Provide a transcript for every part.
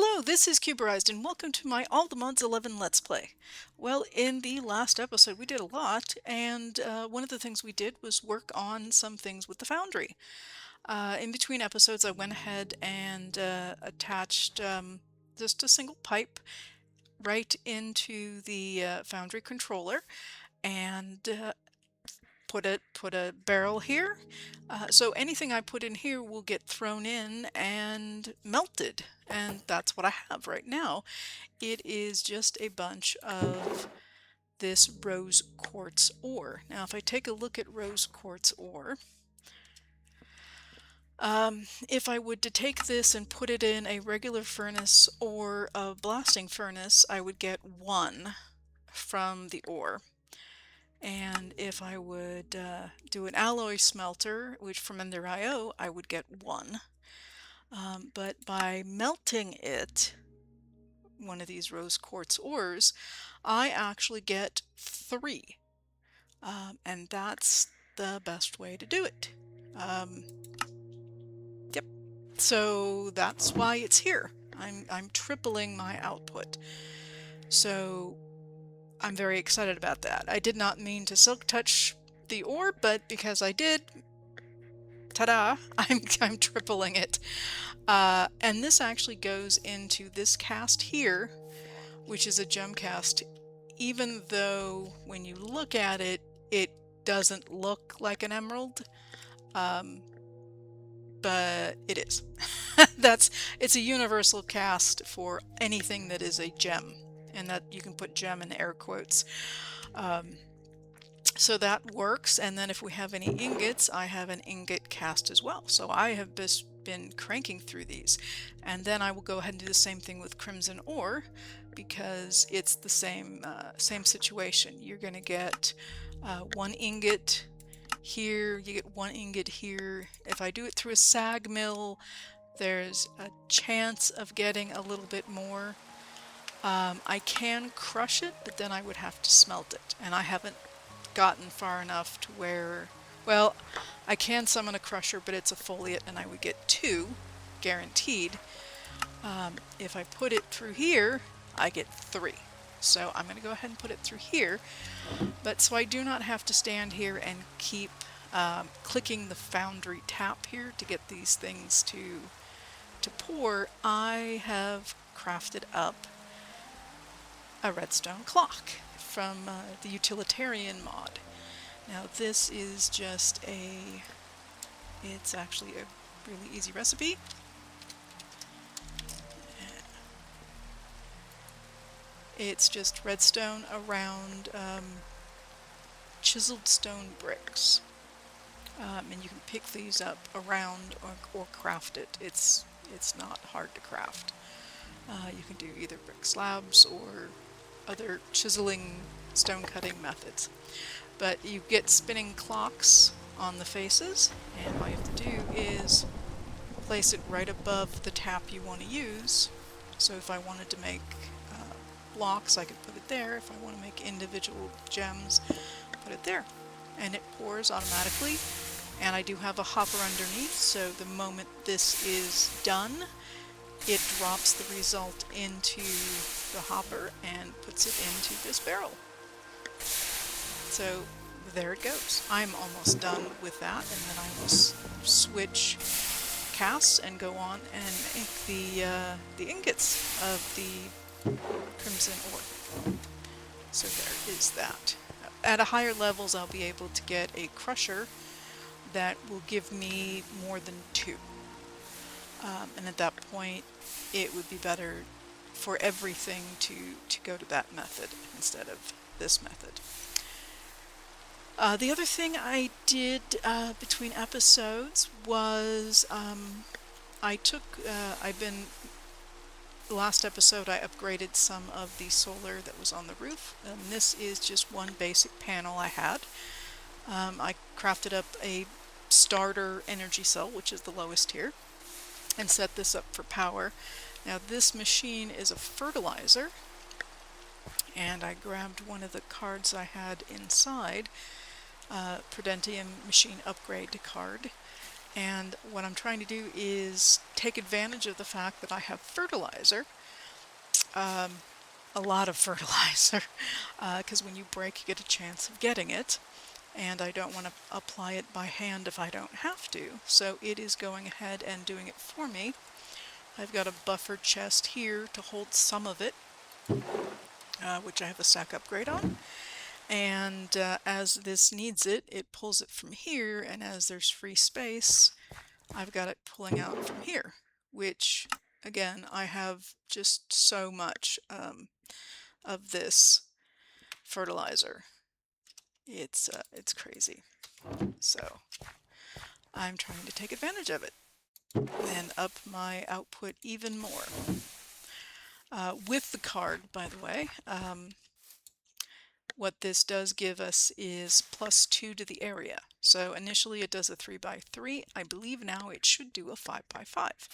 Hello, this is Cuberized, and welcome to my All the Mods 11 Let's Play. Well, in the last episode we did a lot, and one of the things we did was work on some things with the Foundry. In between episodes I went ahead and attached just a single pipe right into the Foundry controller, and put a barrel here, so anything I put in here will get thrown in and melted, and that's what I have right now. It is just a bunch of this rose quartz ore. Now if I take a look at rose quartz ore, if I would to take this and put it in a regular furnace or a blasting furnace, I would get 1 from the ore. And if I would do an alloy smelter, which from Ender.io, I would get 1. But by melting it, one of these rose quartz ores, I actually get 3. And that's the best way to do it. Yep. So that's why it's here. I'm tripling my output. So I'm very excited about that. I did not mean to silk touch the ore, but because I did, ta-da, I'm tripling it. And this actually goes into this cast here, which is a gem cast, even though when you look at it, it doesn't look like an emerald, but it is. It's a universal cast for anything that is a gem, and that you can put gem in air quotes. So that works, and then if we have any ingots, I have an ingot cast as well. So I have just been cranking through these, and then I will go ahead and do the same thing with crimson ore, because it's the same situation. You're going to get 1 ingot here, you get 1 ingot here. If I do it through a sag mill, there's a chance of getting a little bit more. I can crush it, but then I would have to smelt it, and I haven't gotten far enough to where, well, I can summon a crusher, but it's a foliate and I would get 2 guaranteed. If I put it through here, I get 3. So I'm going to go ahead and put it through here, but so I do not have to stand here and keep clicking the Foundry tap here to get these things to pour. I have crafted up a redstone clock from the utilitarian mod. Now this is just it's actually a really easy recipe. It's just redstone around chiseled stone bricks. And you can pick these up around or craft it. It's not hard to craft. You can do either brick slabs or other chiseling stone cutting methods. But you get spinning clocks on the faces, and all you have to do is place it right above the tap you want to use. So if I wanted to make blocks, I could put it there. If I want to make individual gems, put it there. And it pours automatically. And I do have a hopper underneath, so the moment this is done, it drops the result into the hopper and puts it into this barrel. So there it goes. I'm almost done with that, and then I will switch casts and go on and make the ingots of the crimson ore. So there is that. At a higher levels, I'll be able to get a crusher that will give me more than 2. And at that point, it would be better for everything to go to that method instead of this method. The other thing I did between episodes was the last episode I upgraded some of the solar that was on the roof, and this is just one basic panel I had. I crafted up a starter energy cell, which is the lowest tier, and set this up for power. Now this machine is a fertilizer, and I grabbed one of the cards I had inside, Prudentium machine upgrade card, And what I'm trying to do is take advantage of the fact that I have fertilizer, a lot of fertilizer, because when you break you get a chance of getting it, and I don't want to apply it by hand if I don't have to, so it is going ahead and doing it for me. I've got a buffer chest here to hold some of it, which I have a stack upgrade on, and as this needs it, it pulls it from here, and as there's free space, I've got it pulling out from here, which, again, I have just so much of this fertilizer. It's crazy. So I'm trying to take advantage of it and up my output even more. With the card, by the way, what this does give us is +2 to the area. So initially it does a 3x3. I believe now it should do a 5x5,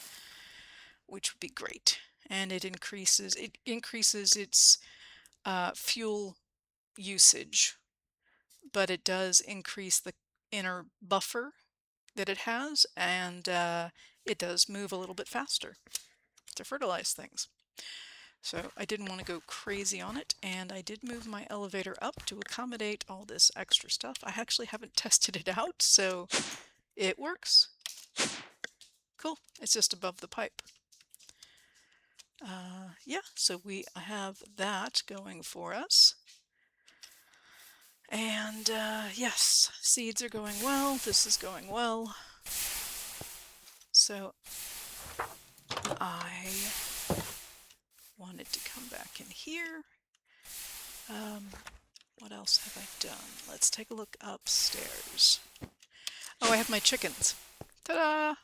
which would be great. And it increases its fuel usage, but it does increase the inner buffer that it has, and it does move a little bit faster to fertilize things. So I didn't want to go crazy on it, and I did move my elevator up to accommodate all this extra stuff. I actually haven't tested it out, so it works. Cool. It's just above the pipe. Yeah, so we have that going for us. And yes, seeds are going well. This is going well. So I wanted to come back in here. What else have I done? Let's take a look upstairs. Oh, I have my chickens. Ta-da!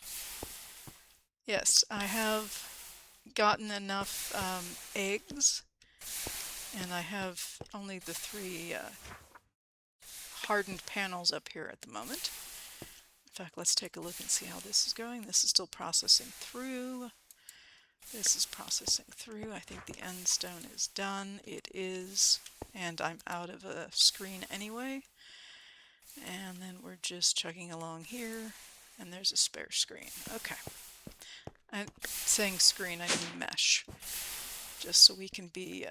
Yes, I have gotten enough eggs, and I have only the 3 hardened panels up here at the moment. In fact, let's take a look and see how this is going. This is still processing through. This is processing through. I think the end stone is done. It is, and I'm out of a screen anyway. And then we're just chugging along here, and there's a spare screen. Okay. I'm saying screen, I mean mesh, just so we can be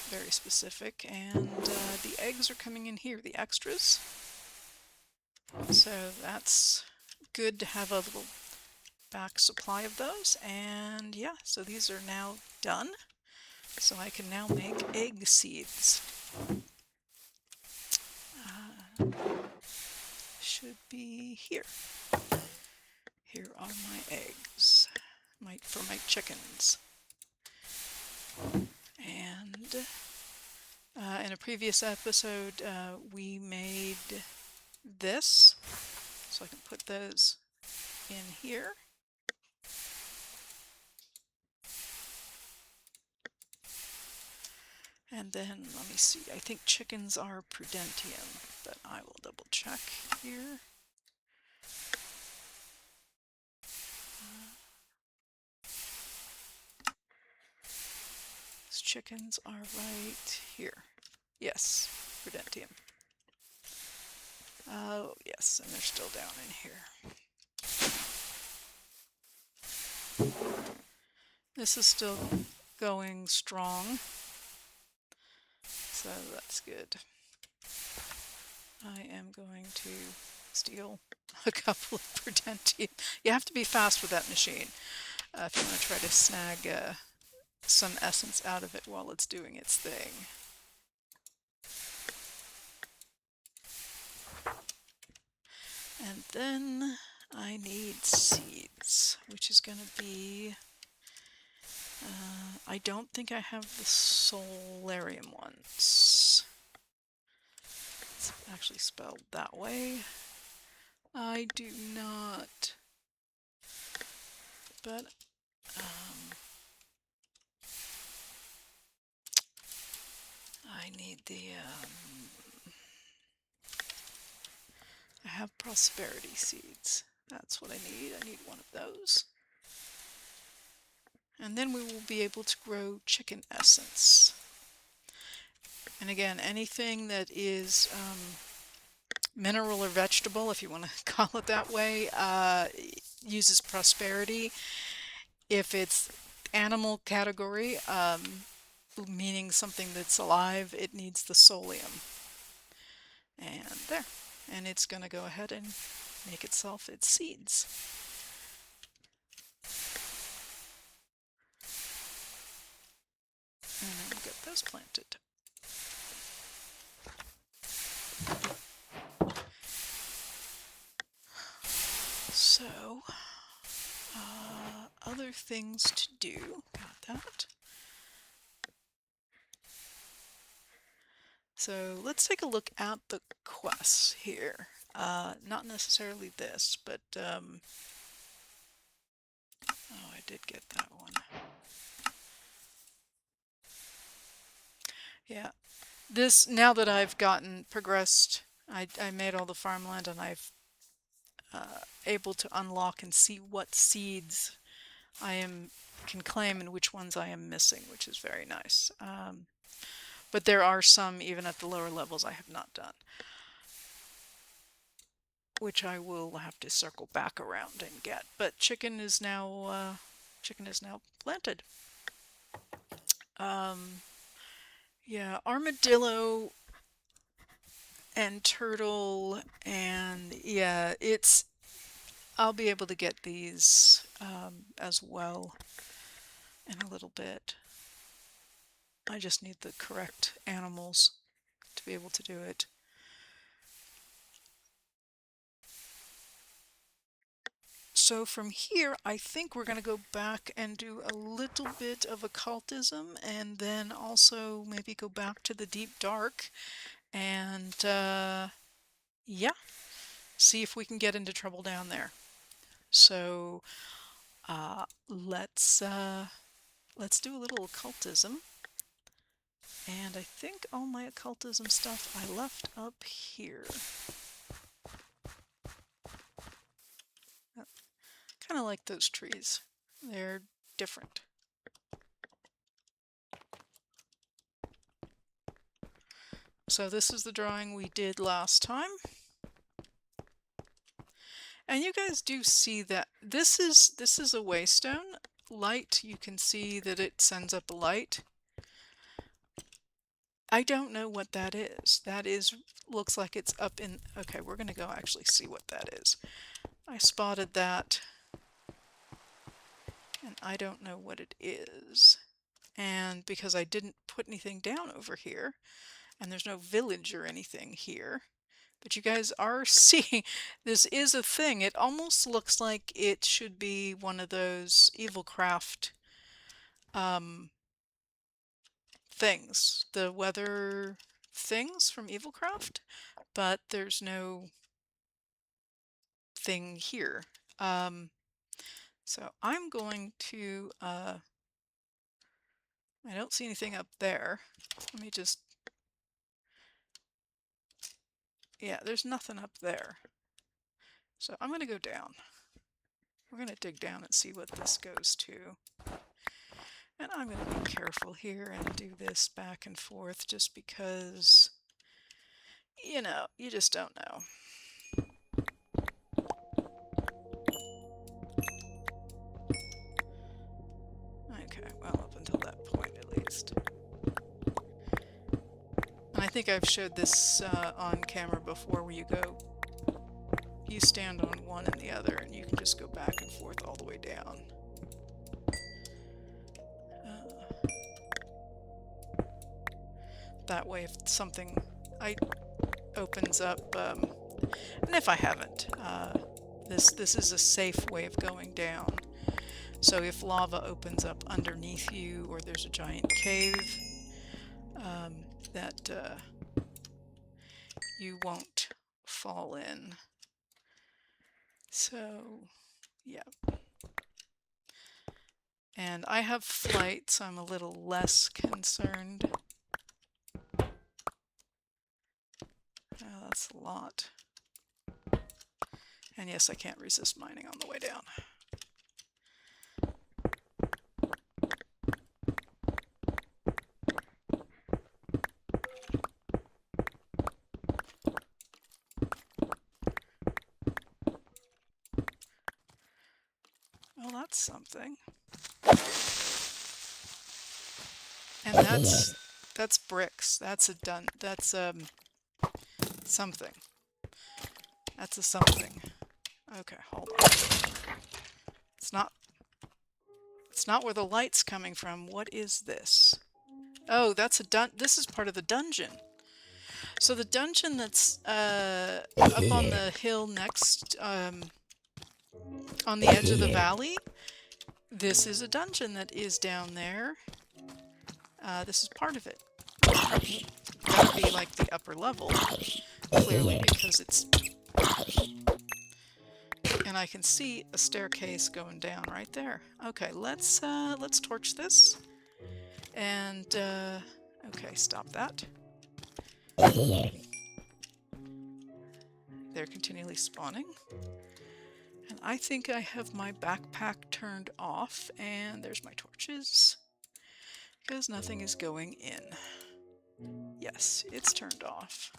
very specific. And the eggs are coming in here, the extras. So that's good to have a little back supply of those. And yeah, so these are now done. So I can now make egg seeds. Should be here. Here are my eggs, for my chickens. And in a previous episode, we made this, so I can put those in here. And then, let me see, I think chickens are prudentium, but I will double check here. These chickens are right here. Yes, prudentium. Oh, yes, and they're still down in here. This is still going strong, so that's good. I am going to steal a couple of prudentium. You have to be fast with that machine if you want to try to snag some essence out of it while it's doing its thing. And then I need seeds, which is going to be... I don't think I have the solarium ones. It's actually spelled that way. I do not. But I need the... I have prosperity seeds. That's what I need. I need one of those. And then we will be able to grow chicken essence. And again, anything that is mineral or vegetable, if you want to call it that way, uses prosperity. If it's animal category, meaning something that's alive, it needs the solium. And there. And it's going to go ahead and make itself its seeds. And then we'll get those planted. So, other things to do. Got that. So let's take a look at the quests here. Not necessarily this, but oh, I did get that one. Yeah, this, now that I've gotten progressed, I made all the farmland, and I've able to unlock and see what seeds I can claim and which ones I am missing, which is very nice. But there are some, even at the lower levels, I have not done, which I will have to circle back around and get. But chicken is now planted. Yeah, armadillo and turtle, and yeah, I'll be able to get these as well in a little bit. I just need the correct animals to be able to do it. So from here, I think we're going to go back and do a little bit of occultism, and then also maybe go back to the deep dark and yeah, see if we can get into trouble down there. So let's do a little occultism. And I think all my occultism stuff I left up here. Kind of like those trees. They're different. So this is the drawing we did last time. And you guys do see that this is a waystone. Light, you can see that it sends up a light. I don't know what that is. That looks like it's up in... Okay, we're going to go actually see what that is. I spotted that, and I don't know what it is. And because I didn't put anything down over here, and there's no village or anything here, but you guys are seeing this is a thing. It almost looks like it should be one of those Evilcraft things, the weather things from Evilcraft, but there's no thing here. So I'm going to, I don't see anything up there. Let me just, yeah, there's nothing up there. So I'm going to go down. We're going to dig down and see what this goes to. And I'm going to be careful here and do this back and forth just because, you know, you just don't know. Okay, well, up until that point at least. And I think I've showed this on camera before, where you stand on one and the other, and you can just go back and forth all the way down. That way, if something opens up, and if I haven't, this is a safe way of going down. So if lava opens up underneath you, or there's a giant cave, that you won't fall in. So, yeah. And I have flight, so I'm a little less concerned. Oh, that's a lot. And yes, I can't resist mining on the way down. something. And that's bricks. That's something. That's a something. Okay, hold on. It's not where the light's coming from. What is this? Oh, that's this is part of the dungeon. So the dungeon that's up on the hill next, on the edge of the valley, this is a dungeon that is down there. This is part of it. That would be like the upper level, clearly, because it's... And I can see a staircase going down right there. Okay, let's torch this. And, okay, stop that. They're continually spawning. And I think I have my backpack turned off, and there's my torches. Because nothing is going in. Yes, it's turned off.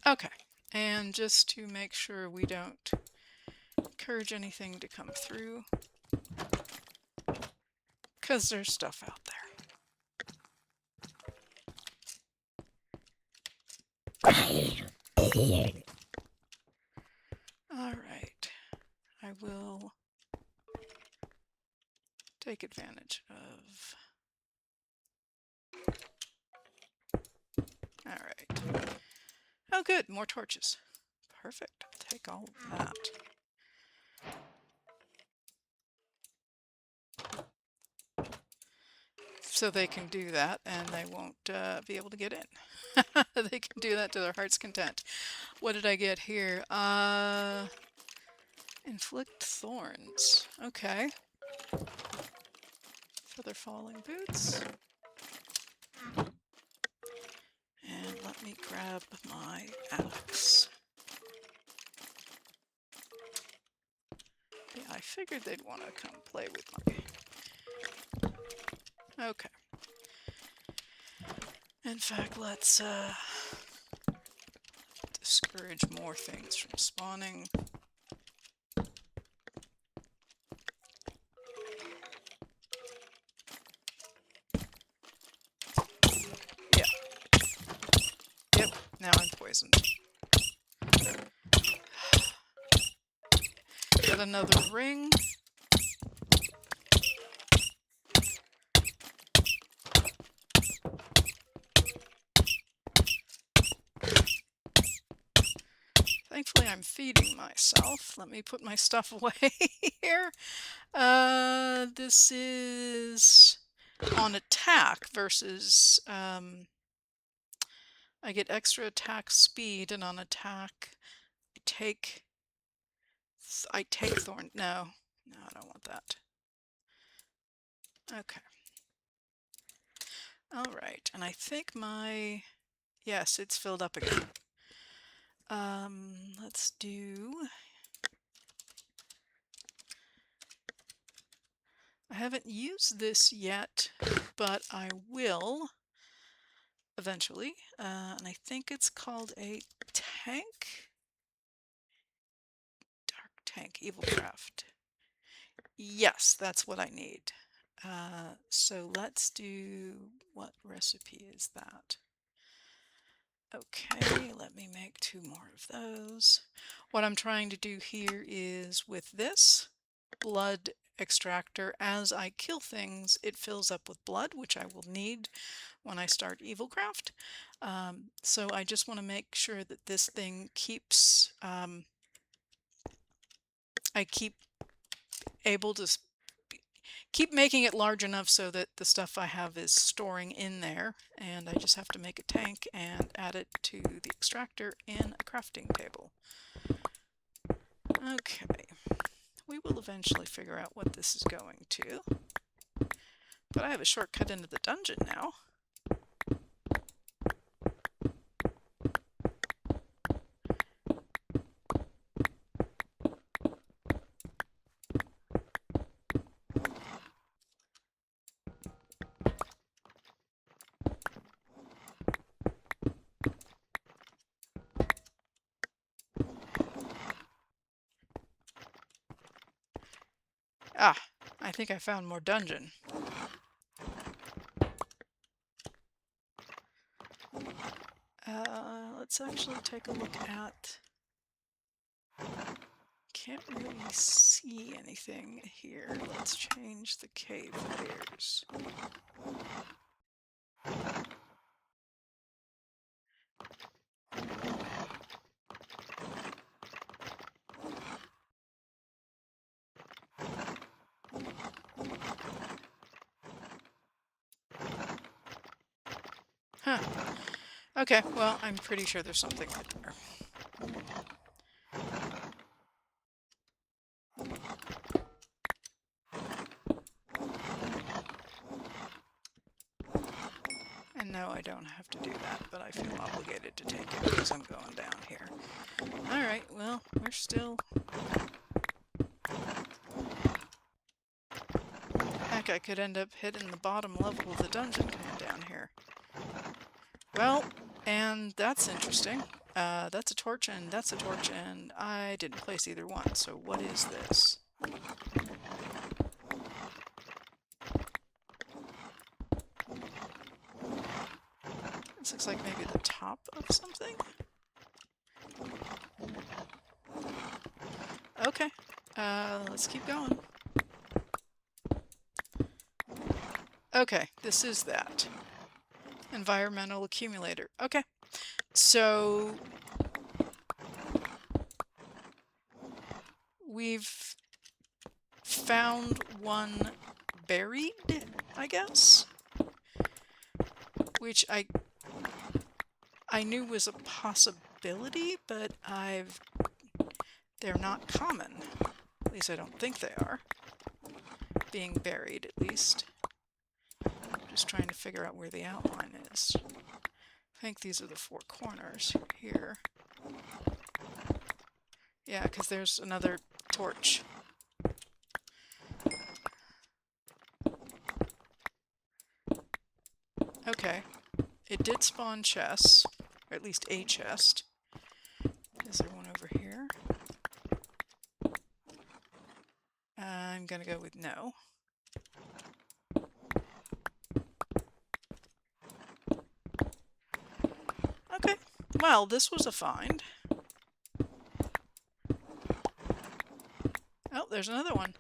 Okay, and just to make sure we don't encourage anything to come through, because there's stuff out there. Alright, I will take advantage of... Alright. Oh good, more torches. Perfect, I'll take all of that. So they can do that and they won't be able to get in. They can do that to their heart's content. What did I get here? Inflict thorns. Okay. Feather falling boots. And let me grab my axe. Yeah, I figured they'd want to come play with my... Okay. In fact, let's discourage more things from spawning. Yeah. Yep, now I'm poisoned. Get another ring. Thankfully, I'm feeding myself. Let me put my stuff away here. This is on attack versus... I get extra attack speed, and on attack, I take thorn. No, I don't want that. Okay. All right, and I think my... Yes, it's filled up again. Let's do... I haven't used this yet, but I will eventually. And I think it's called a tank? Dark tank, evil craft. Yes, that's what I need. So let's do... What recipe is that? Okay, let me make 2 more of those. What I'm trying to do here is with this blood extractor, as I kill things, it fills up with blood, which I will need when I start Evilcraft. So I just want to make sure that this thing keeps... I keep able to keep making it large enough so that the stuff I have is storing in there, and I just have to make a tank and add it to the extractor in a crafting table. Okay, we will eventually figure out what this is going to, but I have a shortcut into the dungeon now. Ah, I think I found more dungeon. Let's actually take a look at... Can't really see anything here. Let's change the cave layers. Huh. Okay, well, I'm pretty sure there's something right there. And no, I don't have to do that, but I feel obligated to take it because I'm going down here. Alright, well, we're still... Heck, I could end up hitting the bottom level of the dungeon coming down here. Well, and that's interesting. That's a torch and that's a torch, and I didn't place either one, so what is this? This looks like maybe the top of something? Okay, let's keep going. Okay, this is that. Environmental accumulator. Okay, so... we've found one buried, I guess? Which I knew was a possibility, but they're not common. At least I don't think they are. Being buried, at least. I'm just trying to figure out where the outline is. I think these are the four corners here. Yeah, because there's another torch. Okay. It did spawn chests, or at least a chest. Is there one over here? I'm gonna go with no. Okay, well, this was a find. Oh, there's another one.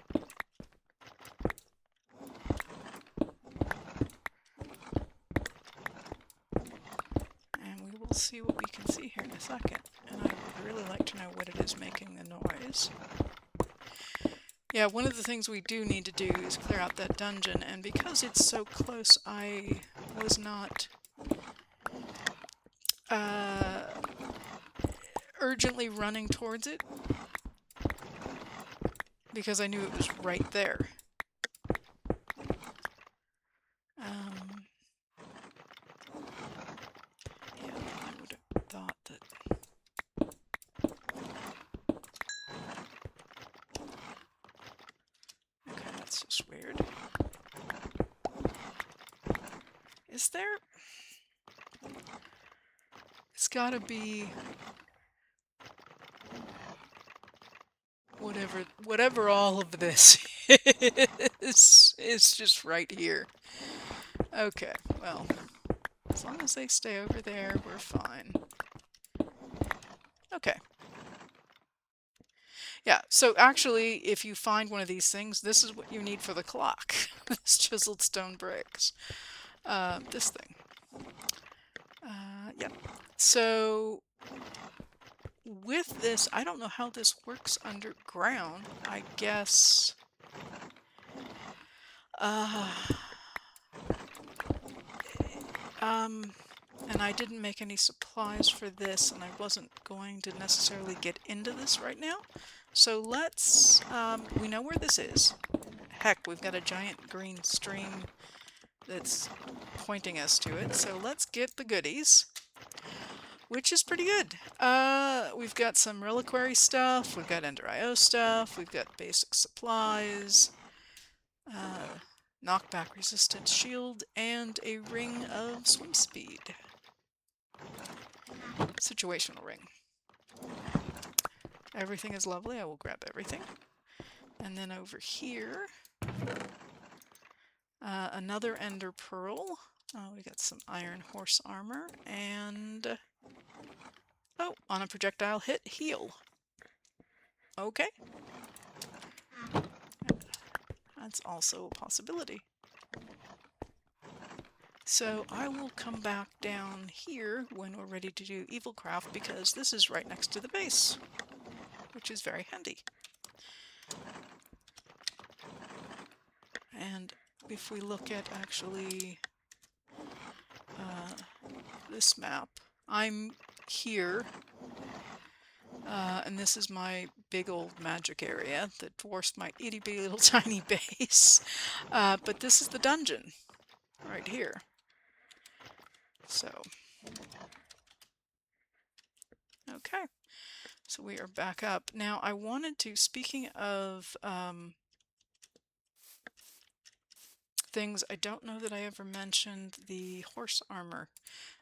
And we will see what we can see here in a second. And I would really like to know what it is making the noise. Yeah, one of the things we do need to do is clear out that dungeon, and because it's so close, I was not urgently running towards it, because I knew it was right there. Yeah, I would have thought that... Okay, that's just weird. Is there... It's gotta be... Whatever all of this is just right here. Okay, well, as long as they stay over there, we're fine. Okay. Yeah, so actually, if you find one of these things, this is what you need for the clock. This chiseled stone bricks. This thing. Yeah. So, with this, I don't know how this works underground. I guess... and I didn't make any supplies for this, and I wasn't going to necessarily get into this right now. So let's, we know where this is. Heck, we've got a giant green stream that's pointing us to it, so let's get the goodies. Which is pretty good. We've got some reliquary stuff, we've got Ender IO stuff, we've got basic supplies, knockback resistant shield, and a ring of swim speed. Situational ring. Everything is lovely. I will grab everything. And then over here, another ender pearl. We got some iron horse armor, and oh, on a projectile hit, heal. Okay. That's also a possibility. So I will come back down here when we're ready to do evil craft, because this is right next to the base, which is very handy. And if we look at actually this map, I'm here, and this is my big old magic area that dwarfs my itty-bitty little tiny base. But this is the dungeon right here. So, okay. So we are back up. Now I wanted to, speaking of things, I don't know that I ever mentioned the horse armor.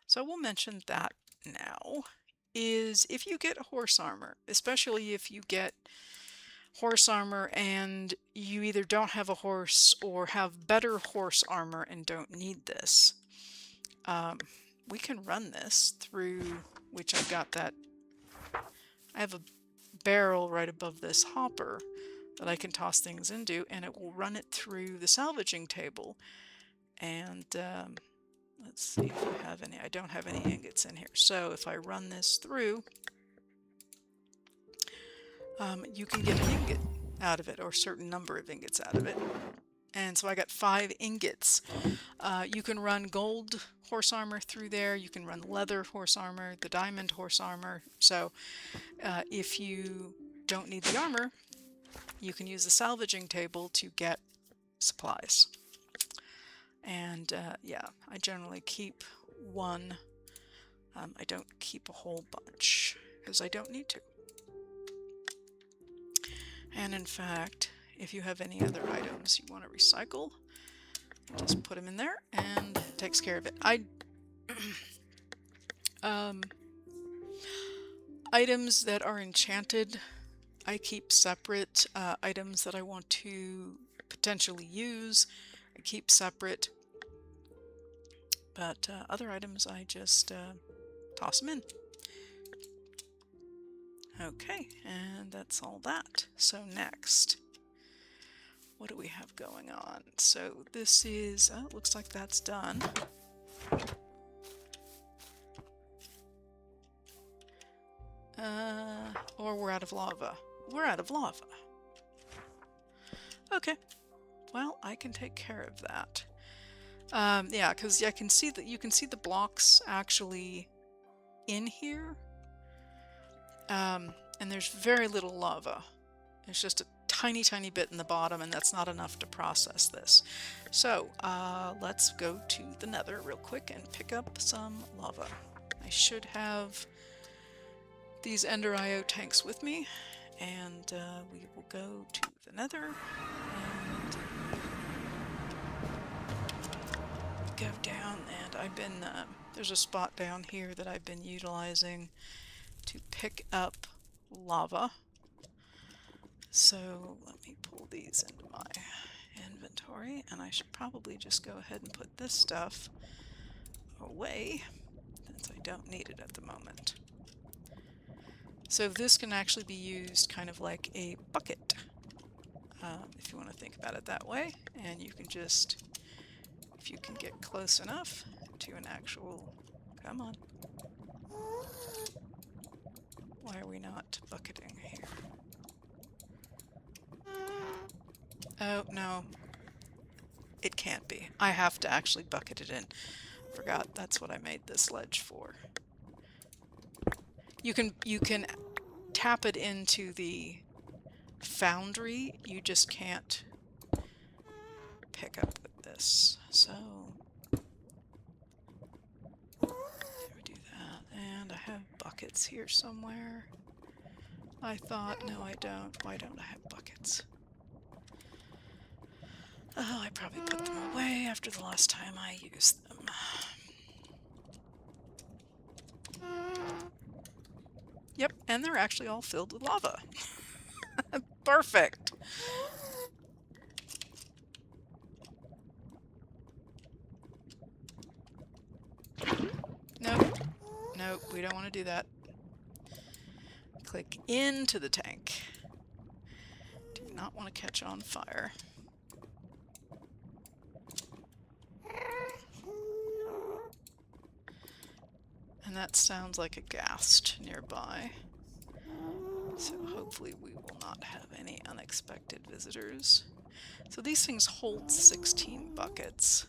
So we'll mention that now. Is if you get horse armor, especially if you get horse armor and you either don't have a horse or have better horse armor and don't need this, we can run this through, which I've got that, I have a barrel right above this hopper that I can toss things into, and it will run it through the salvaging table. And let's see if I have any. I don't have any ingots in here. So if I run this through, you can get an ingot out of it, or a certain number of ingots out of it. And so I got 5 ingots. You can run gold horse armor through there. You can run leather horse armor, the diamond horse armor. So if you don't need the armor, you can use the salvaging table to get supplies. And yeah, I generally keep one. I don't keep a whole bunch because I don't need to. And in fact, if you have any other items you want to recycle, just put them in there and it takes care of it. Items that are enchanted, I keep separate. Items that I want to potentially use, I keep separate. But other items, I just toss them in. Okay, and that's all that. So next, what do we have going on? So this is, looks like that's done. Or we're out of lava. We're out of lava. Okay, well, I can take care of that. Yeah, because I can see that you can see the blocks actually in here. And there's very little lava. There's just a tiny, tiny bit in the bottom, and that's not enough to process this. So let's go to the Nether real quick and pick up some lava. I should have these Ender IO tanks with me, and we will go to the Nether and go down. And I've been there's a spot down here that I've been utilizing to pick up lava. So let me pull these into my inventory, and I should probably just go ahead and put this stuff away since I don't need it at the moment. So this can actually be used kind of like a bucket, if you want to think about it that way. And you can just, if you can get close enough to an actual, come on. Why are we not bucketing here? Oh, no. It can't be. I have to actually bucket it in. Forgot that's what I made this ledge for. You can tap it into the foundry, you just can't pick up with this. So there we do that. And I have buckets here somewhere. I thought, no I don't. Why don't I have buckets? Oh, I probably put them away after the last time I used them. Yep, and they're actually all filled with lava. Perfect. Nope. Nope, we don't want to do that. Click into the tank. Do not want to catch on fire. And that sounds like a ghast nearby. So hopefully we will not have any unexpected visitors. So these things hold 16 buckets.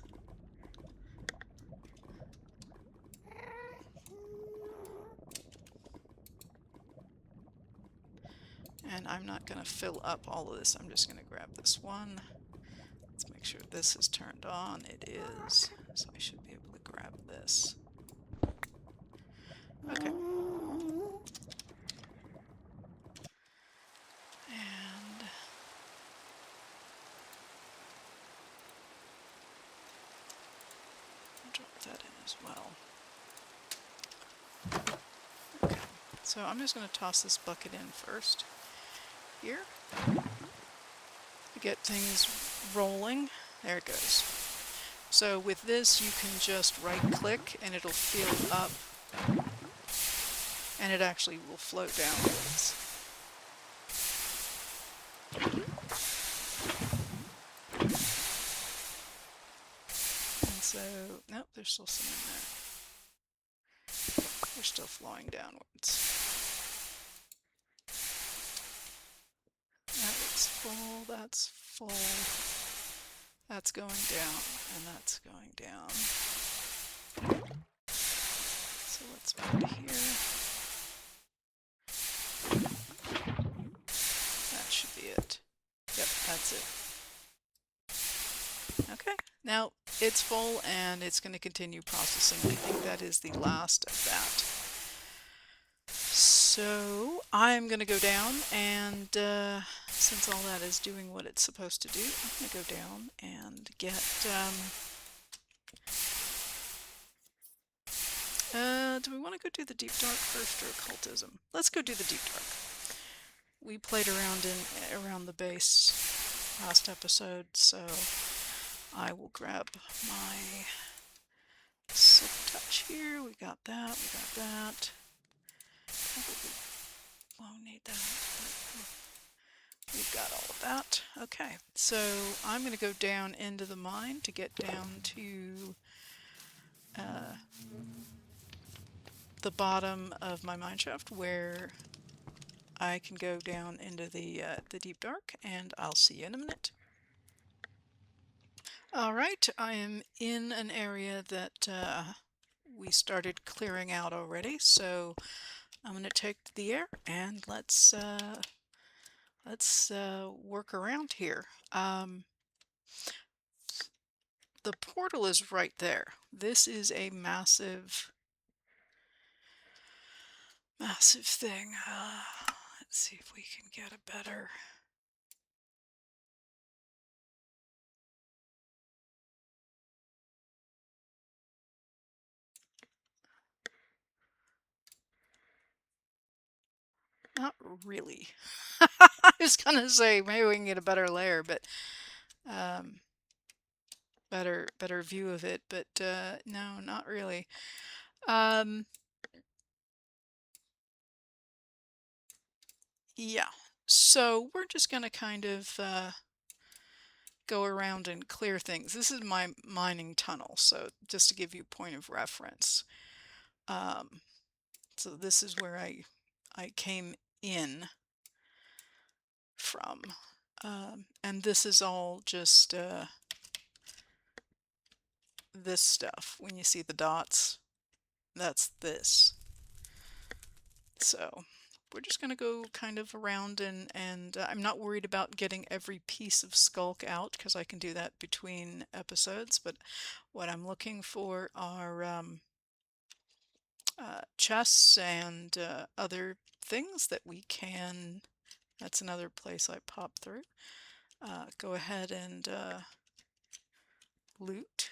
And I'm not going to fill up all of this. I'm just going to grab this one. Let's make sure this is turned on. It is. So I should be able to grab this. Okay. And I'll drop that in as well. Okay. So I'm just going to toss this bucket in first. Here. To get things rolling. There it goes. So with this you can just right click and it'll fill up and it actually will float downwards. And so, nope, there's still some in there. They're still flowing downwards. That looks full, that's full. That's going down, and that's going down. So let's put it here. That should be it. Yep, that's it. Okay, now it's full and it's going to continue processing. I think that is the last of that. So I'm going to go down and since all that is doing what it's supposed to do, I'm going to go down and get do we want to go do the deep dark first or occultism? Let's go do the deep dark. We played around around the base last episode, so I will grab my silk touch here. We got that, we got that. Probably won't need that, but we've got all of that. Okay, so I'm going to go down into the mine to get down to the bottom of my mine shaft where I can go down into the deep dark, and I'll see you in a minute. Alright, I am in an area that we started clearing out already, so I'm going to take the air and let's work around here. The portal is right there. This is a massive thing. Let's see if we can get a better... Not really. I was gonna say maybe we can get a better layer, but better view of it, but no, not really. Yeah, so we're just gonna kind of go around and clear things. This is my mining tunnel, so just to give you a point of reference. So this is where I came in from, and this is all just this stuff. When you see the dots, that's this. So we're just going to go kind of around and I'm not worried about getting every piece of skulk out because I can do that between episodes, but what I'm looking for are chests and other things that we can... That's another place I pop through. Go ahead and loot.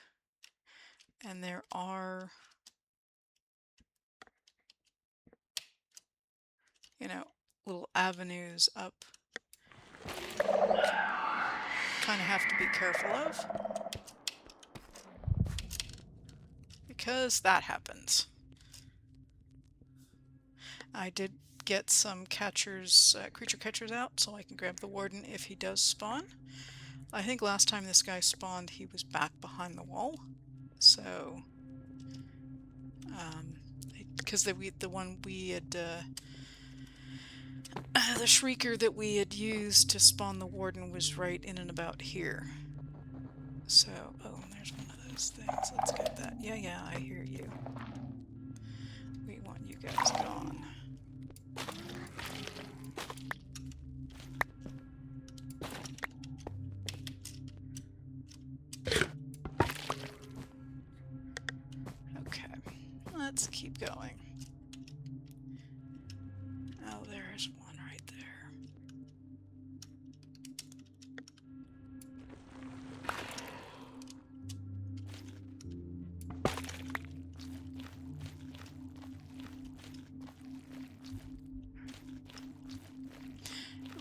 And there are, you know, little avenues up kind of have to be careful of. Because that happens. I did get some catchers, creature catchers out, so I can grab the warden if he does spawn. I think last time this guy spawned, he was back behind the wall. So, because the one we had, the shrieker that we had used to spawn the warden was right in and about here. So, oh, there's one of those things. Let's get that. Yeah, I hear you. We want you guys gone. Okay, let's keep going. Oh, there's one right there.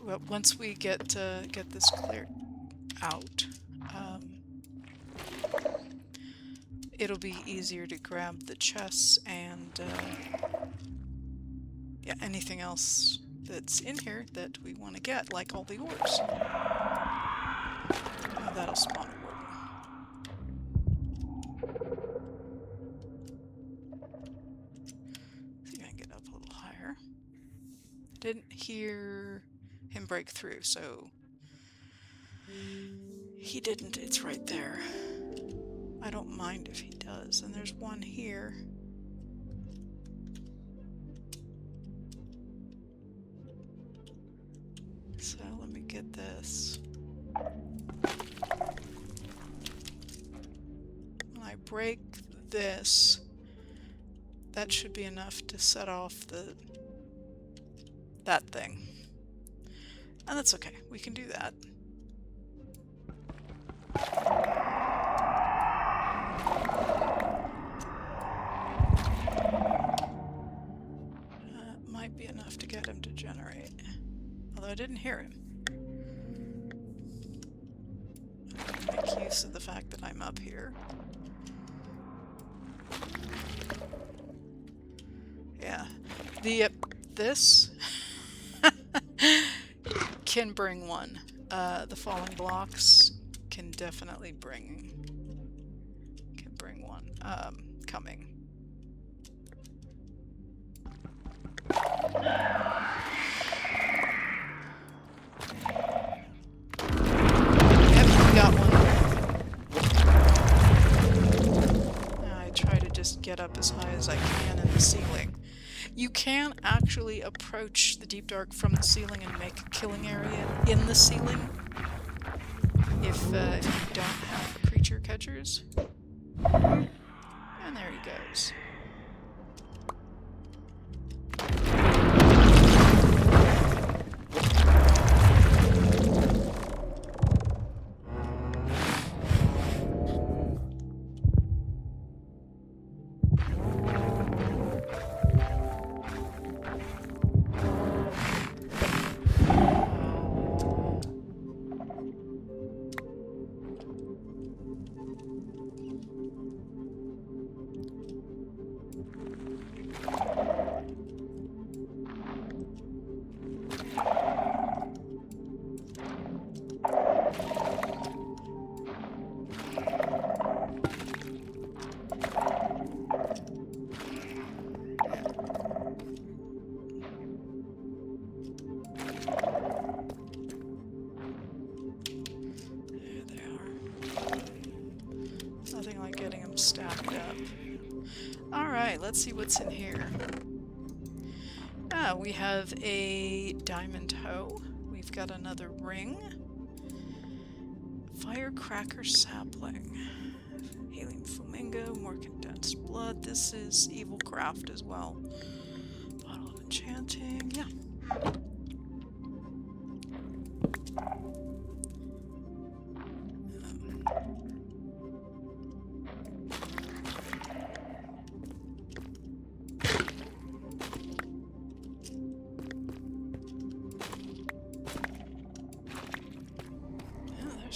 Well, once we get this cleared out, it'll be easier to grab the chests and yeah, anything else that's in here that we want to get, like all the ores. Oh, that'll spawn a warden. See if I can get up a little higher. Didn't hear him break through, so he didn't. It's right there. I don't mind if he does. And there's one here. So let me get this. When I break this, that should be enough to set off that thing. And that's okay. We can do that. Might be enough to get him to generate. Although I didn't hear him. I'm going to make use of the fact that I'm up here. Yeah. This can bring one. The falling blocks can definitely bring one. Coming. Yep, we got one. Now I try to just get up as high as I can in the ceiling. You can actually approach the Deep Dark from the ceiling and make a killing area in the ceiling if you don't have creature catchers. And there he goes. Stacked up. Alright, let's see what's in here. We have a diamond hoe. We've got another ring. Firecracker sapling. Helium flamingo, more condensed blood. This is evil craft as well. Bottle of enchanting, yeah.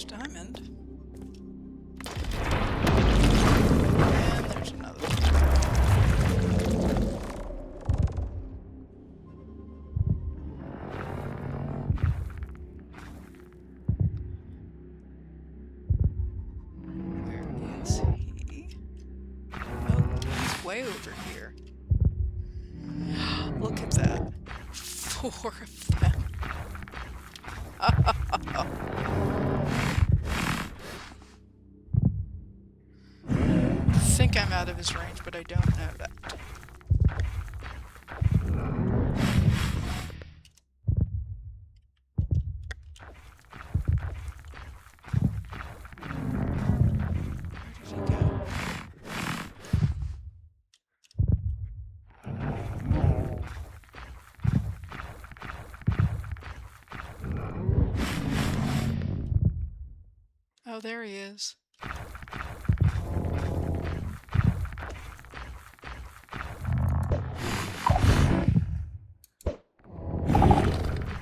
large diamond. And there's another one. Where is he? Oh, he's way over here. Look at that. 4 of them. I think I'm out of his range, but I don't know that. Where did he go? Oh, there he is.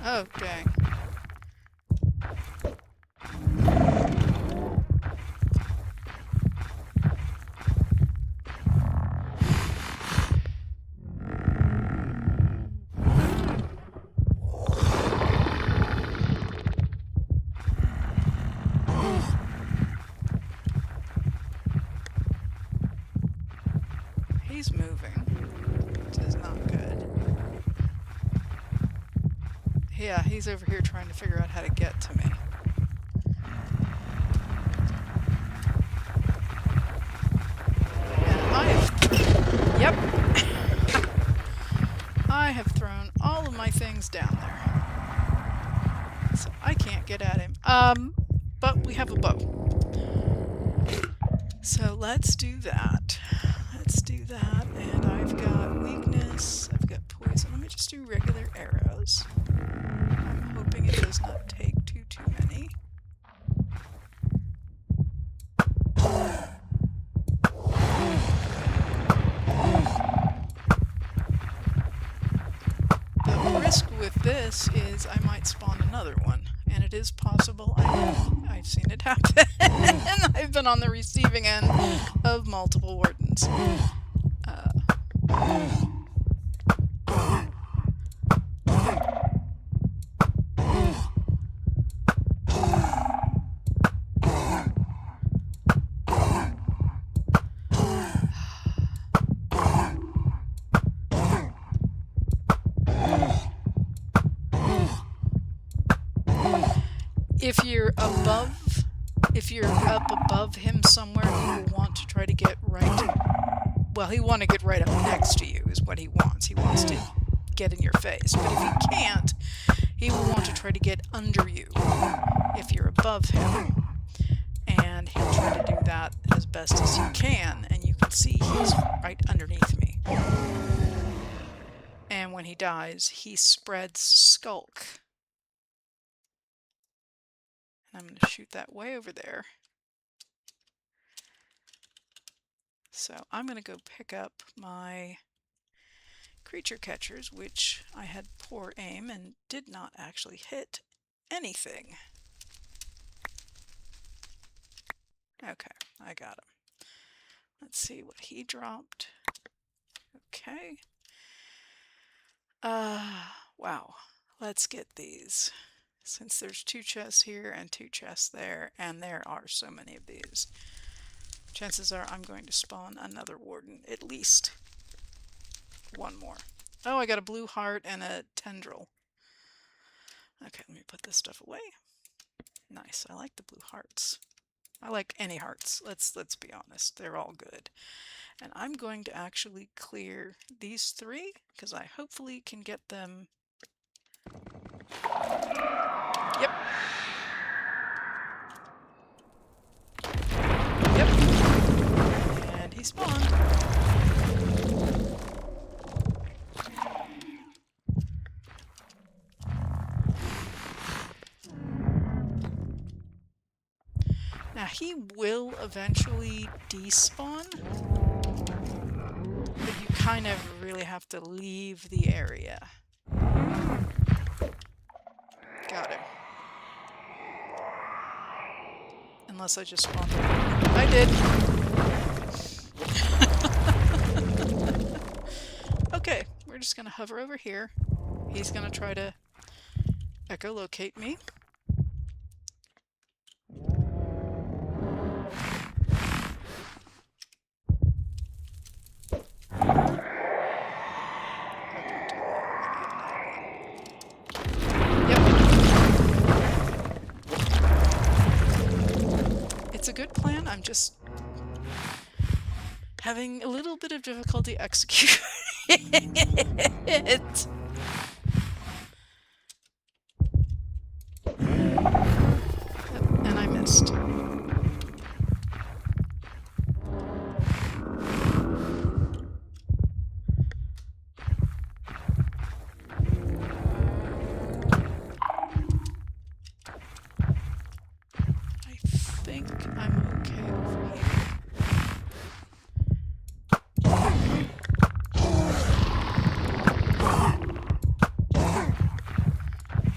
Oh, dang. He's moving, which is not good. Yeah, he's over here trying to figure out how to get to me. And yep. I have thrown all of my things down there. So I can't get at him. But we have a bow. So let's do that. Let's do that. And I've got weakness. I've got poison. Let me just do regular arrows. I'm hoping it does not take too many. The risk with this is I might spawn another one. And it is possible. I've seen it happen. And I've been on the receiving end of multiple wardens. If you're up above him somewhere, he will want to try to get right. Well, he want to get right up next to you is what he wants. He wants to get in your face. But if he can't, he will want to try to get under you if you're above him. And he'll try to do that as best as he can. And you can see he's right underneath me. And when he dies, he spreads skulk. I'm going to shoot that way over there. So I'm going to go pick up my creature catchers, which I had poor aim and did not actually hit anything. Okay, I got him. Let's see what he dropped. Okay. Wow. Let's get these. Since there's 2 chests here and 2 chests there, and there are so many of these, chances are I'm going to spawn another warden, at least one more. Oh, I got a blue heart and a tendril. Okay, let me put this stuff away. Nice, I like the blue hearts. I like any hearts, let's be honest, they're all good. And I'm going to actually clear these 3, because I hopefully can get them. Yep. Yep. And he spawned. Now he will eventually despawn, but you kind of really have to leave the area. Got him. Unless I just spawned there. I did! Okay, we're just gonna hover over here. He's gonna try to echolocate me. It's a good plan, I'm just having a little bit of difficulty executing it. And I missed. I think I'm okay over here.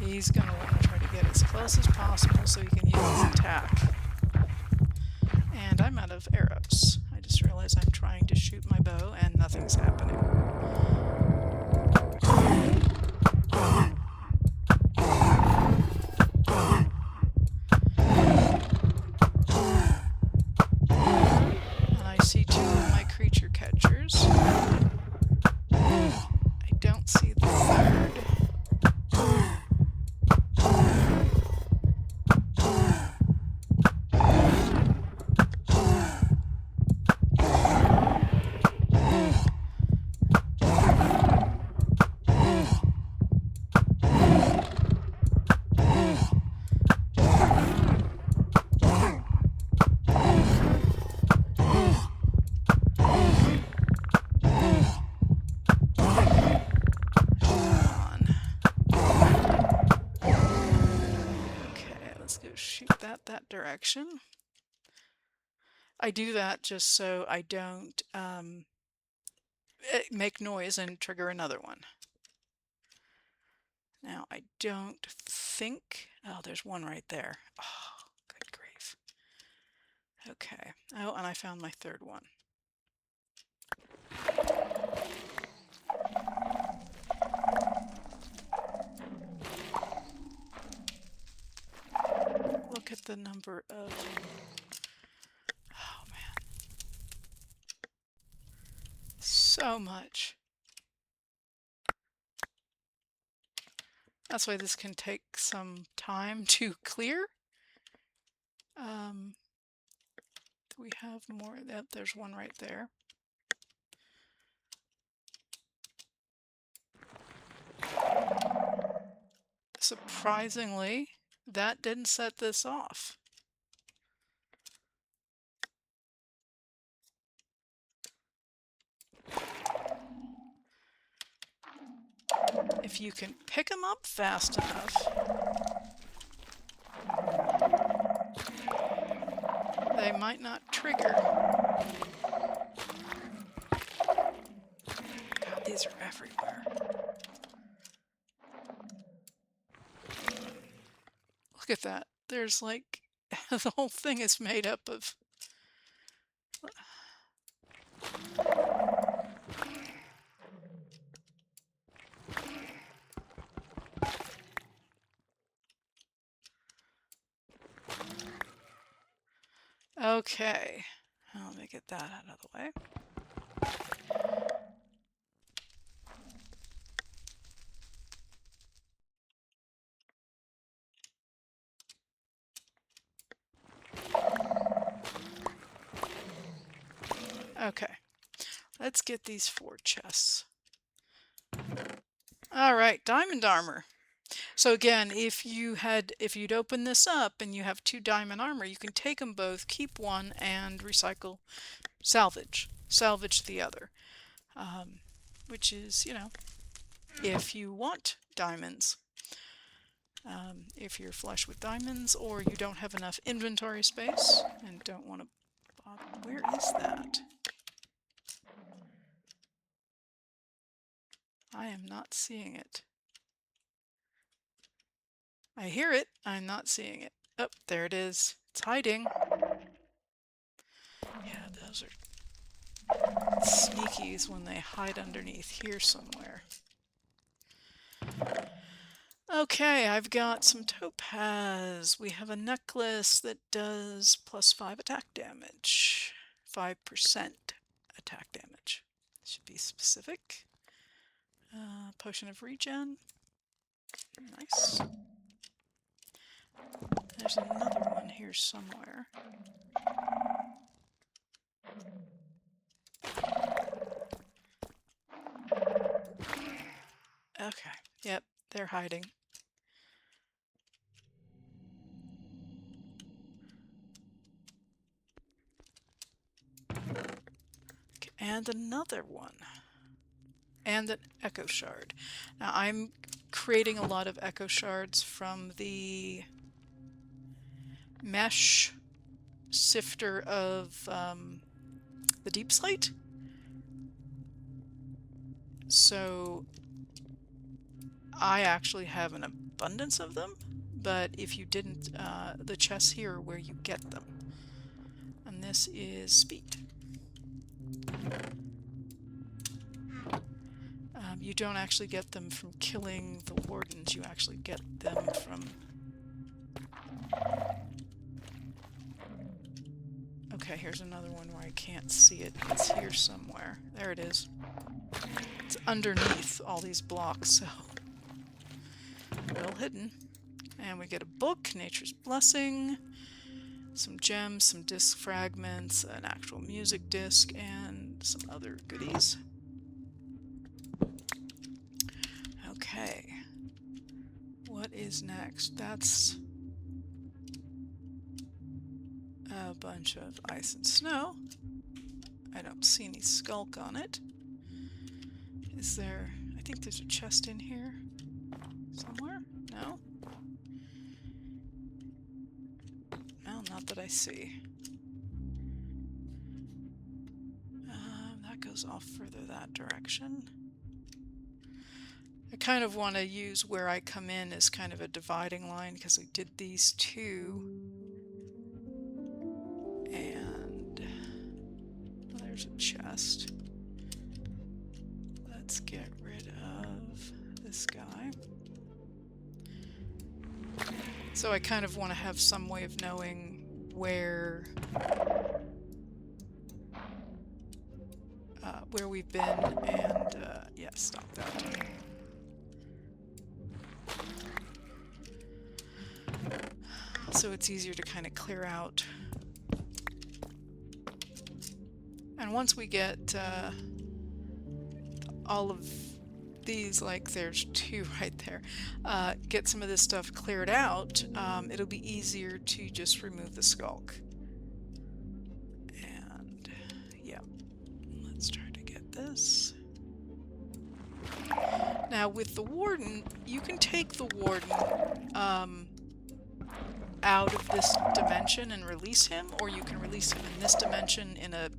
He's going to want to try to get as close as possible so he can use his attack. And I'm out of arrows. I just realized I'm trying to shoot my bow and nothing's happening. And I see two of my creature catchers. I don't see the third. Shoot that direction. I do that just so I don't make noise and trigger another one. Now I don't think... Oh, there's one right there. Oh, good grief. Okay. Oh, and I found my third one. Look at the number of... Oh, man. So much. That's why this can take some time to clear. Do we have more? There's one right there. Surprisingly, that didn't set this off. If you can pick them up fast enough, they might not trigger. God, these are everywhere. Look at that. There's like, the whole thing is made up of... Okay, let me get that out of the way. Okay, let's get these 4 chests. All right, diamond armor. So again, if you'd open this up and you have 2 diamond armor, you can take them both, keep one, and recycle, salvage the other. Which is, you know, if you want diamonds. If you're flush with diamonds, or you don't have enough inventory space and don't want to bother. Where is that? I am not seeing it. I hear it, I'm not seeing it. Oh, there it is. It's hiding. Those are sneakies when they hide underneath here somewhere. Okay, I've got some topaz. We have a necklace that does +5 attack damage. 5% attack damage. Should be specific. Potion of regen. Nice. There's another one here somewhere. Okay, yep, they're hiding. Okay, and another one. And an echo shard. Now I'm creating a lot of echo shards from the mesh sifter of the deep slate. So I actually have an abundance of them, but if you didn't, the chests here are where you get them. And this is speed. You don't actually get them from killing the wardens, you actually get them from... Okay, here's another one where I can't see it. It's here somewhere. There it is. It's underneath all these blocks, so... well hidden. And we get a book, Nature's Blessing, some gems, some disc fragments, an actual music disc, and some other goodies. Okay. What is next? That's a bunch of ice and snow. I don't see any skulk on it. Is there... I think there's a chest in here somewhere? No? No, not that I see. That goes off further that direction. I kind of want to use where I come in as kind of a dividing line because we did these two. And there's a chest. Let's get rid of this guy. So I kind of want to have some way of knowing where we've been, and yeah, stop that. So it's easier to kind of clear out. And once we get all of these, like there's two right there, get some of this stuff cleared out, it'll be easier to just remove the skulk. And yeah, let's try to get this. Now with the warden, you can take the warden out of this dimension and release him, or you can release him in this dimension in a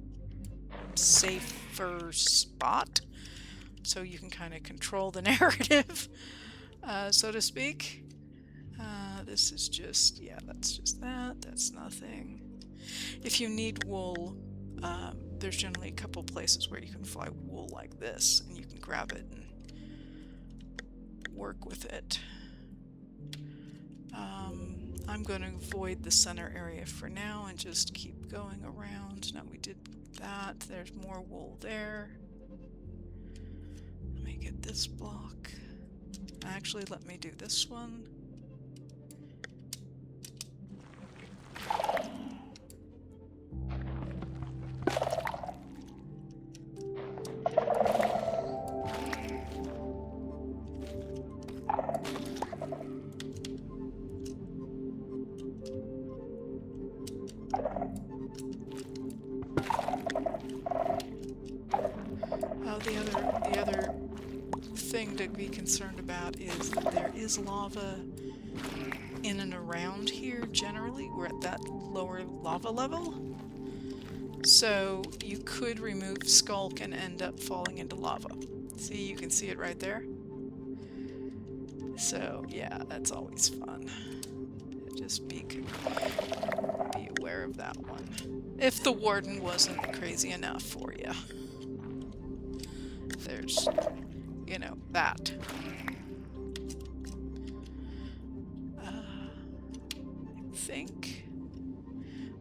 safer spot. So you can kind of control the narrative, so to speak. This is just, yeah, that's just that. That's nothing. If you need wool, there's generally a couple places where you can fly wool like this, and you can grab it and work with it. I'm going to avoid the center area for now and just keep going around. Now we did that. There's more wool there. Let me get this block. Actually, let me do this one. The other thing to be concerned about is that there is lava in and around here generally. We're at that lower lava level. So you could remove Skulk and end up falling into lava. See, you can see it right there. So yeah, that's always fun. Just be aware of that one. If the warden wasn't crazy enough for you. There's, you know, that. I think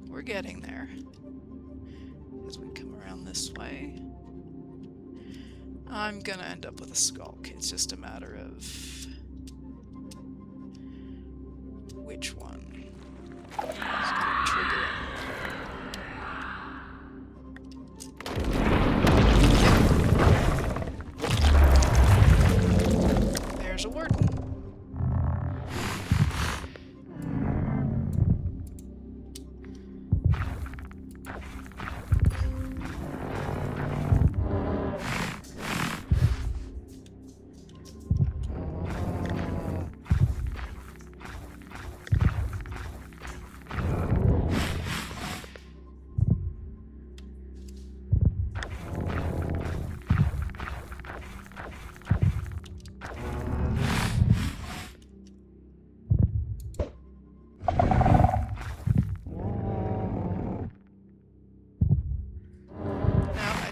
we're getting there. As we come around this way. I'm gonna end up with a skulk. It's just a matter of which one is gonna trigger it. There's a warden.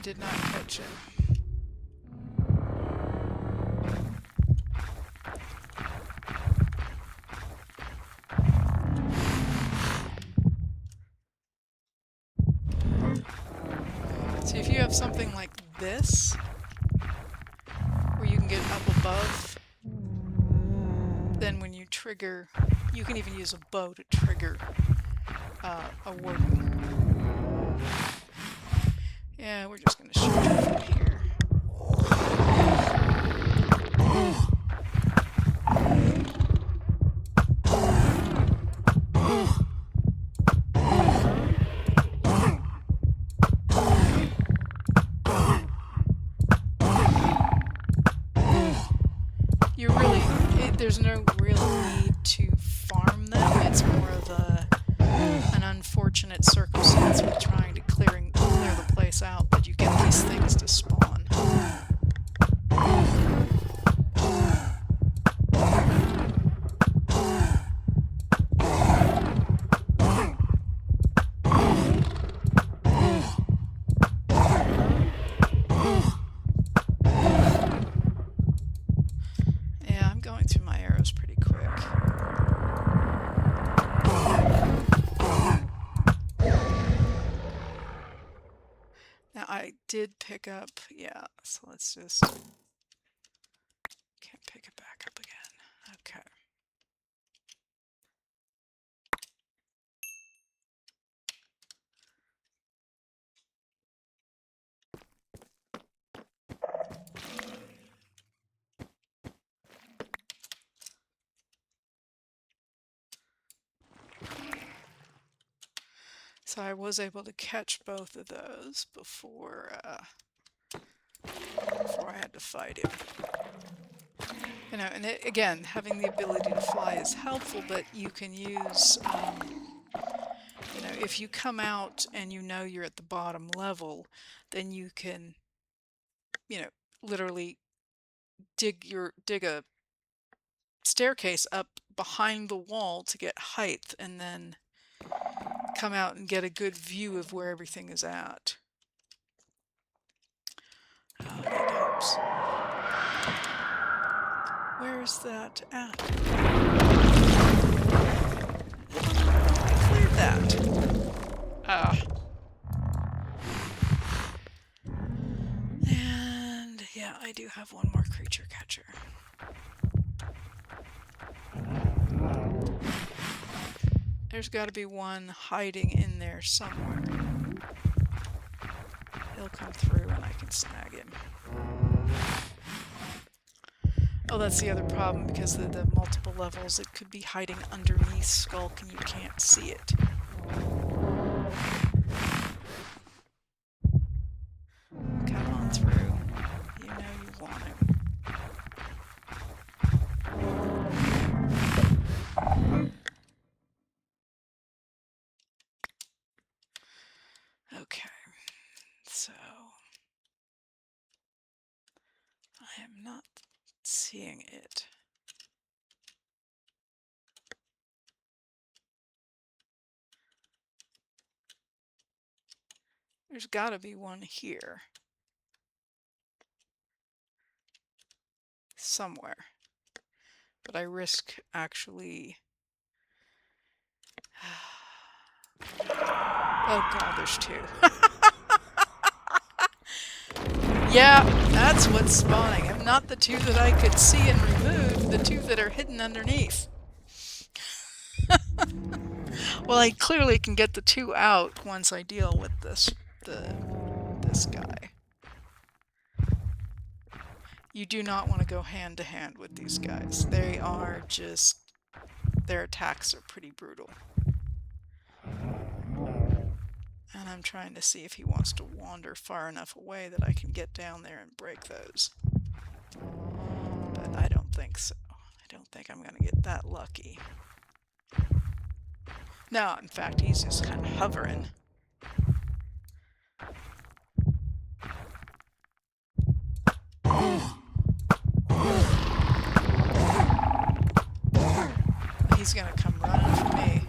Did not catch it. So if you have something like this, where you can get up above, then when you trigger, you can even use a bow to trigger a warden. Yeah, we're just going to shoot you from here. There's no real need to farm them. It's more of an unfortunate circumstance with trying to clear the place out that you get these things to spawn. Yeah, I'm going through my arrows pretty quick. Now I did pick up, yeah, so let's just, can't pick it back up again. Okay. So I was able to catch both of those before I had to fight him. You know, and again, having the ability to fly is helpful, but you can use, you know, if you come out and you know you're at the bottom level, then you can, you know, literally dig a staircase up behind the wall to get height, and then come out and get a good view of where everything is at. Oh, need hopes. Where is that at? I cleared that. Ah. And yeah, I do have one more creature catcher. There's got to be one hiding in there somewhere. He'll come through and I can snag him. Oh, that's the other problem, because of the multiple levels, it could be hiding underneath Skulk and you can't see it. Come on through. You know you want him. Okay, so I am not seeing it. There's got to be one here. Somewhere. But I risk actually... Oh god, there's two. Yeah, that's what's spawning. And not the two that I could see and remove, the two that are hidden underneath. Well, I clearly can get the two out once I deal with this guy. You do not want to go hand to hand with these guys. They are just... Their attacks are pretty brutal. And I'm trying to see if he wants to wander far enough away that I can get down there and break those. But I don't think so. I don't think I'm going to get that lucky. No, in fact, he's just kind of hovering. He's going to come running for me.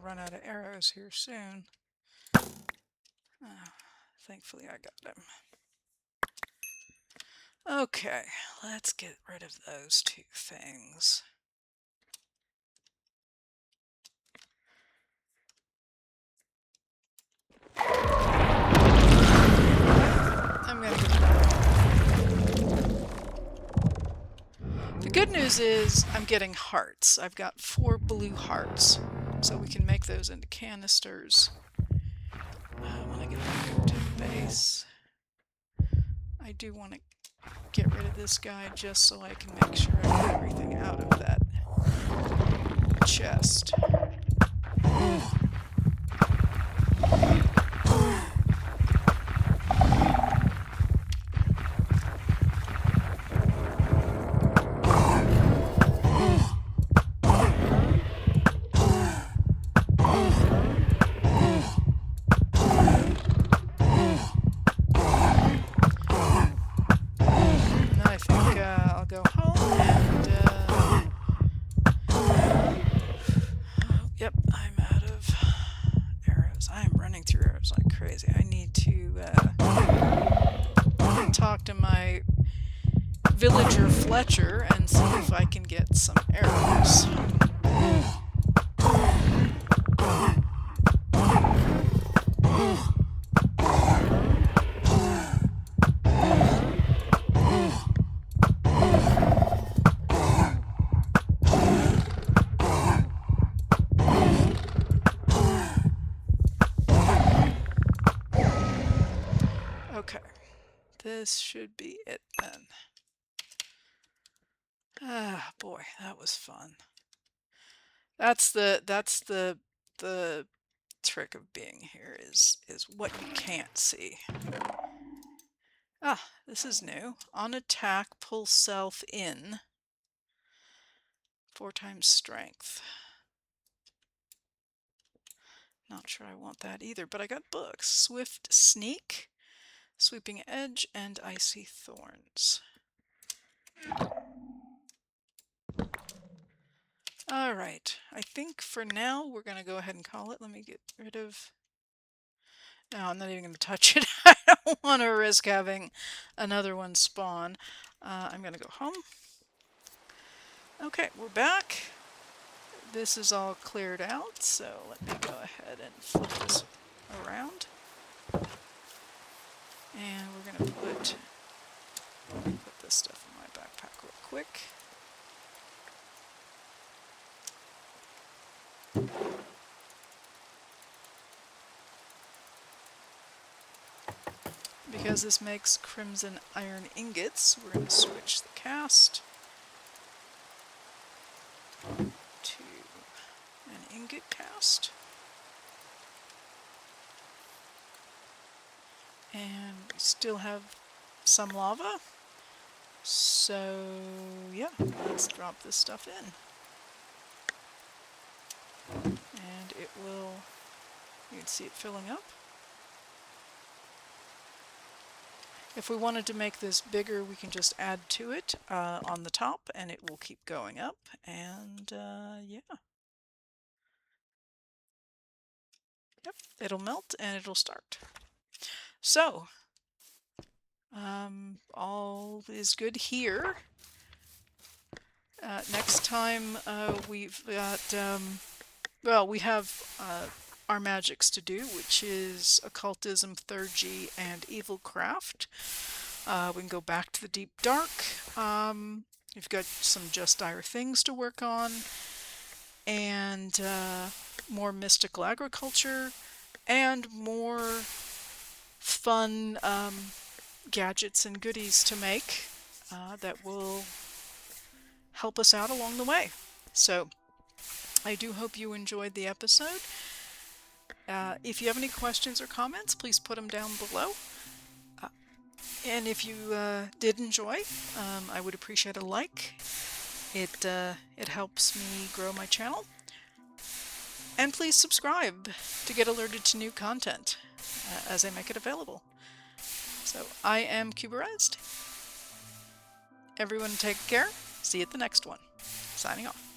Run out of arrows here soon. Thankfully I got him. Okay, let's get rid of those two things. I'm gonna get the good news is I'm getting hearts. I've got 4 blue hearts, so we can make those into canisters. When I get back to the base, I do want to get rid of this guy just so I can make sure I get everything out of that chest. Go home and yep, I'm out of arrows. I am running through arrows like crazy. I need to talk to my villager Fletcher and see if I can get some arrows. This should be it then. Ah, boy, that was fun. That's the trick of being here is what you can't see. Ah, this is new. On attack, pull self in. 4 times strength. Not sure I want that either, but I got books. Swift Sneak, Sweeping Edge, and Icy Thorns. Alright, I think for now we're going to go ahead and call it. Let me get rid of... No, I'm not even going to touch it. I don't want to risk having another one spawn. I'm going to go home. Okay, we're back. This is all cleared out, so let me go ahead and flip this around. And we're going to put Put this stuff in my backpack real quick. Because this makes crimson iron ingots, we're going to switch the cast to an ingot cast. And we still have some lava. So yeah, let's drop this stuff in. And it will, you can see it filling up. If we wanted to make this bigger, we can just add to it on the top, and it will keep going up. And yeah. Yep, it'll melt and it'll start. So, all is good here. Next time we've got, well, we have our magics to do, which is occultism, theurgy, and evilcraft. We can go back to the deep dark. We've got some just dire things to work on, and more mystical agriculture, and more fun gadgets and goodies to make that will help us out along the way. So I do hope you enjoyed the episode. If you have any questions or comments, please put them down below. And if you did enjoy, I would appreciate a like. It helps me grow my channel. And please subscribe to get alerted to new content as I make it available. So I am Cuberized. Everyone take care. See you at the next one. Signing off.